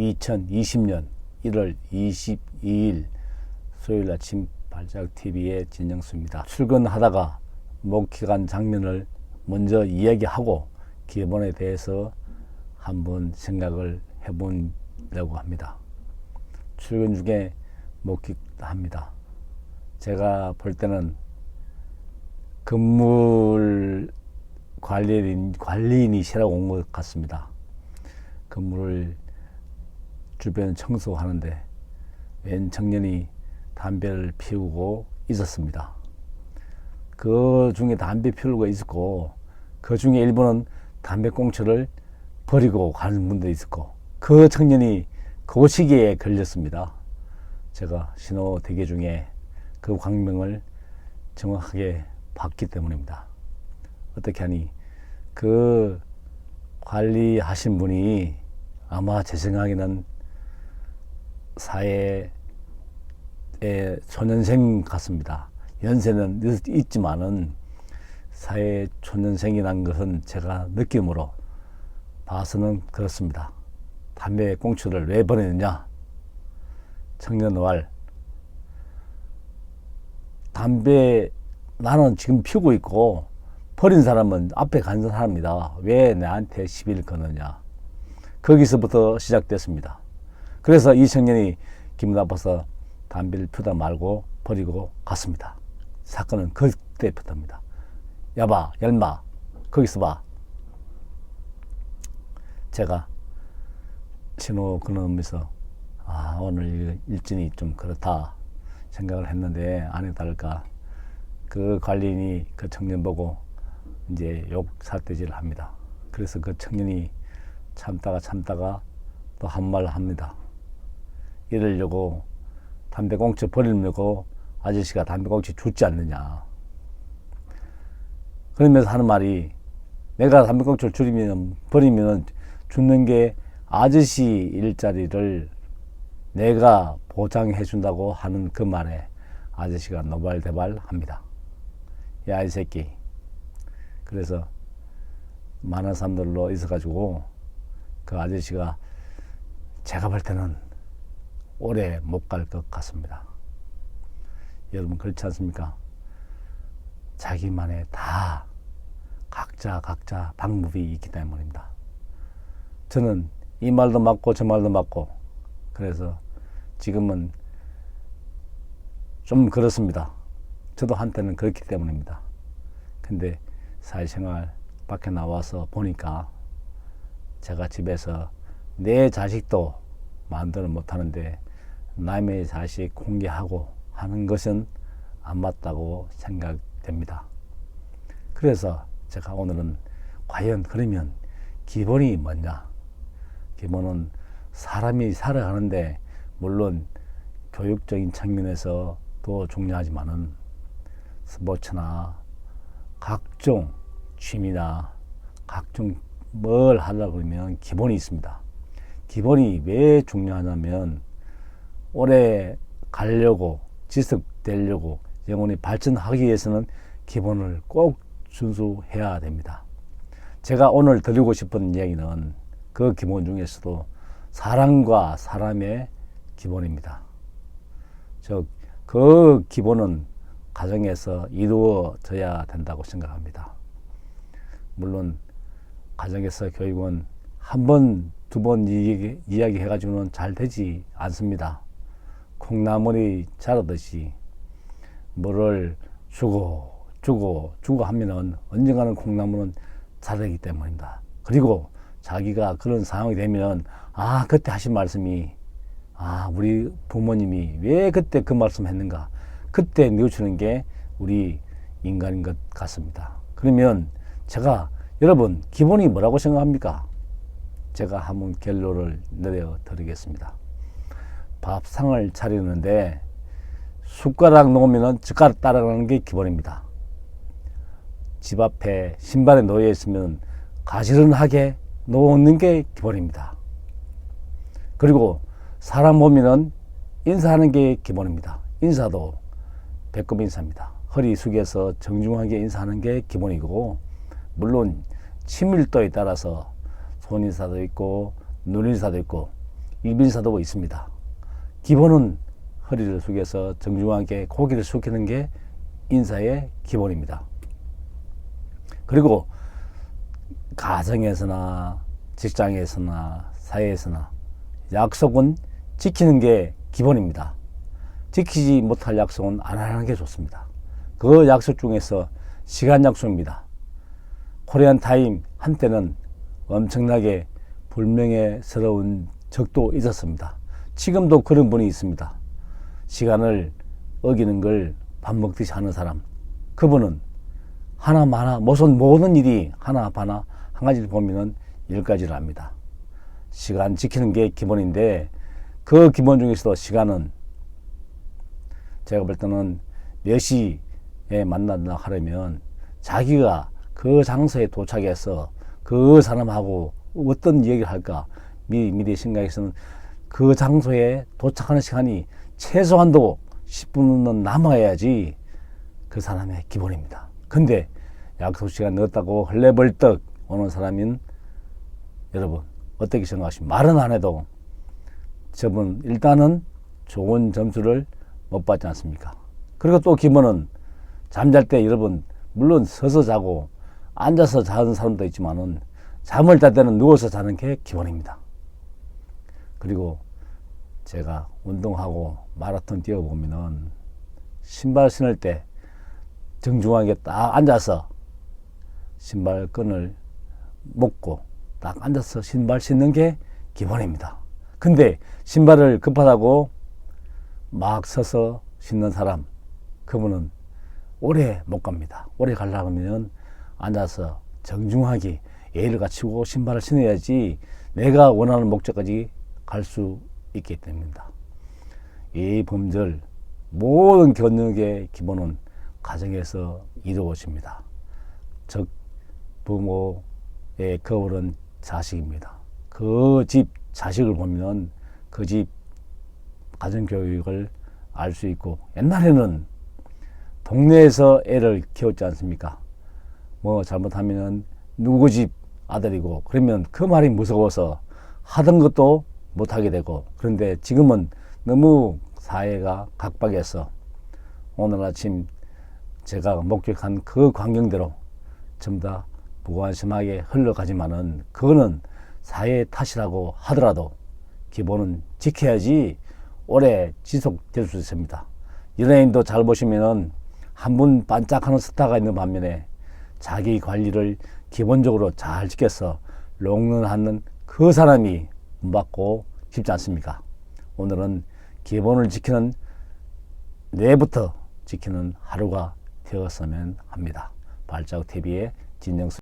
2020년 1월 22일 수요일 아침 발작TV의 진정수입니다. 출근하다가 목회관 장면을 먼저 이야기하고 기본에 대해서 한번 생각을 해보려고 합니다. 출근 중에 목회합니다. 제가 볼 때는 건물 관리인이 새로 온 것 같습니다. 건물을 주변 청소하는데 웬 청년이 담배를 피우고 있었습니다. 그 중에 담배 피우고 있었고, 그 중에 일부는 담배꽁초를 버리고 가는 분도 있었고, 그 청년이 그 시기에 걸렸습니다. 제가 신호 대기 중에 그 광명을 정확하게 봤기 때문입니다. 어떻게 하니 그 관리하신 분이 아마 제 생각에는 사회의 초년생 같습니다. 연세는 있지만은 사회 초년생이라는 것은 제가 느낌으로 봐서는 그렇습니다. 담배 꽁초를 왜 버리느냐? 청년노알, 담배 나는 지금 피우고 있고 버린 사람은 앞에 간 사람이다. 왜 나한테 시비를 거느냐? 거기서부터 시작됐습니다. 그래서 이 청년이 기분 나빠서 담배를 피우다 말고 버리고 갔습니다. 사건은 그때부터입니다. 야봐, 열마, 거기서 봐. 제가 신호 끊으면서 오늘 일진이 좀 그렇다 생각을 했는데, 아니 다를까 그 관리인이 그 청년 보고 이제 욕 삿대질을 합니다. 그래서 그 청년이 참다가 또 한 말 합니다. 이러려고 담배꽁초 버리려고 아저씨가 담배꽁초 줬지 않느냐. 그러면서 하는 말이, 내가 담배꽁초를 버리면 죽는 게 아저씨 일자리를 내가 보장해 준다고 하는 그 말에 아저씨가 노발대발 합니다. 야, 이 새끼. 그래서 많은 사람들로 있어가지고 그 아저씨가 제가 볼 때는 오래 못 갈 것 같습니다. 여러분 그렇지 않습니까? 자기만의 다 각자 방법이 있기 때문입니다. 저는 이 말도 맞고 저 말도 맞고, 그래서 지금은 좀 그렇습니다. 저도 한때는 그렇기 때문입니다. 근데 사회생활 밖에 나와서 보니까 제가 집에서 내 자식도 마음대로 못하는데 남의 자식 공개하고 하는 것은 안 맞다고 생각됩니다. 그래서 제가 오늘은 과연 그러면 기본이 뭐냐? 기본은 사람이 살아가는데 물론 교육적인 측면에서도 중요하지만은 스포츠나 각종 취미나 각종 뭘 하려고 그러면 기본이 있습니다. 기본이 왜 중요하냐면 오래 가려고, 지속되려고, 영혼이 발전하기 위해서는 기본을 꼭 준수해야 됩니다. 제가 오늘 드리고 싶은 이야기는 그 기본 중에서도 사람과 사람의 기본입니다. 즉, 그 기본은 가정에서 이루어져야 된다고 생각합니다. 물론 가정에서 교육은 한 번, 두 번 이야기해가지고는 잘 되지 않습니다. 콩나물이 자라듯이 물을 주고 하면은 언젠가는 콩나물은 자라기 때문입니다. 그리고 자기가 그런 상황이 되면 그때 하신 말씀이 우리 부모님이 왜 그때 그 말씀 했는가, 그때 뉘우치는 게 우리 인간인 것 같습니다. 그러면 제가 여러분 기본이 뭐라고 생각합니까? 제가 한번 결론을 내려 드리겠습니다. 밥상을 차리는데 숟가락 놓으면 젓가락 따라가는 게 기본입니다. 집 앞에 신발에 놓여 있으면 가지런하게 놓는 게 기본입니다. 그리고 사람 보면은 인사하는 게 기본입니다. 인사도 배꼽 인사입니다. 허리 숙여서 정중하게 인사하는 게 기본이고, 물론 친밀도에 따라서 손인사도 있고 눈인사도 있고 이빈사도 있습니다. 기본은 허리를 숙여서 정중하게 고개를 숙이는 게 인사의 기본입니다. 그리고 가정에서나 직장에서나 사회에서나 약속은 지키는 게 기본입니다. 지키지 못할 약속은 안 하는 게 좋습니다. 그 약속 중에서 시간 약속입니다. 코리안 타임 한때는 엄청나게 불명예스러운 적도 있었습니다. 지금도 그런 분이 있습니다. 시간을 어기는 걸 밥 먹듯이 하는 사람. 그분은 하나마나 모든 일이 하나하나 한 가지를 보면은 10가지를 합니다. 시간 지키는 게 기본인데 그 기본 중에서도 시간은 제가 볼 때는 몇 시에 만난다 하려면 자기가 그 장소에 도착해서 그 사람하고 어떤 얘기를 할까 미리 생각해서는 그 장소에 도착하는 시간이 최소한도 10분은 남아야지 그 사람의 기본입니다. 근데 약속 시간 늦었다고 헐레벌떡 오는 사람인 여러분 어떻게 생각하십니까? 말은 안 해도 저분 일단은 좋은 점수를 못 받지 않습니까? 그리고 또 기본은 잠잘 때 여러분 물론 서서 자고 앉아서 자는 사람도 있지만은 잠을 잘 때는 누워서 자는 게 기본입니다. 그리고 제가 운동하고 마라톤 뛰어보면은 신발 신을 때 정중하게 딱 앉아서 신발끈을 묶고 딱 앉아서 신발 신는 게 기본입니다. 근데 신발을 급하다고 막 서서 신는 사람, 그분은 오래 못 갑니다. 오래 가려면 앉아서 정중하게 예의를 갖추고 신발을 신어야지 내가 원하는 목적까지 갈 수 있기 때문입니다. 이 범절 모든 견능의 기본은 가정에서 이루어집니다. 즉 부모의 거울은 자식입니다. 그 집 자식을 보면 그 집 가정교육을 알 수 있고, 옛날에는 동네에서 애를 키웠지 않습니까? 뭐 잘못하면 누구 집 아들이고, 그러면 그 말이 무서워서 하던 것도 못하게 되고, 그런데 지금은 너무 사회가 각박해서 오늘 아침 제가 목격한 그 광경대로 전부 다 무관심하게 흘러가지만은 그거는 사회의 탓이라고 하더라도 기본은 지켜야지 오래 지속될 수 있습니다. 연예인도 잘 보시면은 한 분 반짝하는 스타가 있는 반면에 자기 관리를 기본적으로 잘 지켜서 롱런하는 그 사람이 본받고 싶지 않습니까? 오늘은 기본을 지키는 내부터 지키는 하루가 되었으면 합니다. 발자국 TV의 진정수